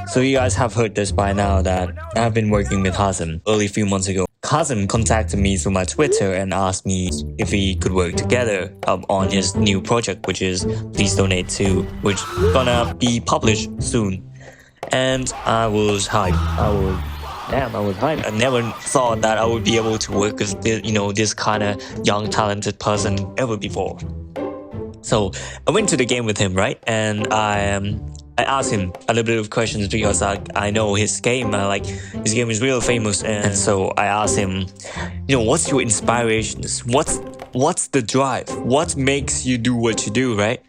So you guys have heard this by now that I've been working with Hazem early few months ago. Hazem contacted me through my Twitter and asked me if we could work together on his new project, which is Please Donate To, which gonna be published soon. And I was hyped. I was hyped. I never thought that I would be able to work with this kind of young, talented person ever before. So I went to the game with him, right? And I asked him a little bit of questions because I know his game. His game is real famous, and so I asked him, what's your inspirations? What's the drive? What makes you do what you do, right?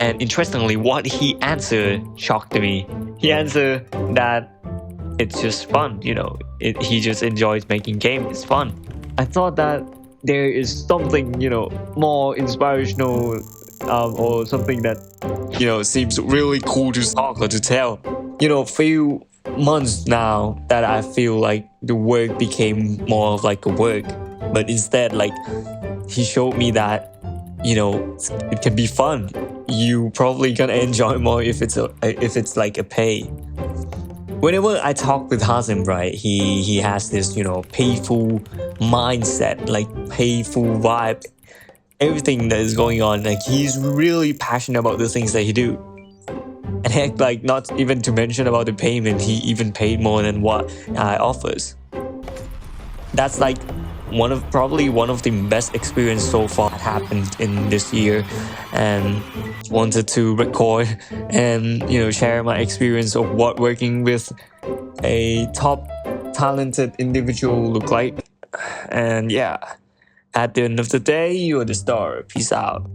And interestingly, what he answered shocked me. He answered that it's just fun, he just enjoys making games. It's fun. I thought that there is something, more inspirational or something that, seems really cool to talk or to tell. Few months now that I feel like the work became more of like a work, but instead, he showed me that, it can be fun. You probably gonna enjoy more if it's like a pay. Whenever I talk with Hazem, right, he has this, payful mindset, payful vibe, everything that is going on. He's really passionate about the things that he do. And heck, not even to mention about the payment, he even paid more than what I offers. That's probably one of the best experience so far that happened in this year, and wanted to record and share my experience of what working with a top talented individual look like. And yeah, at the end of the day, you're the star. Peace out.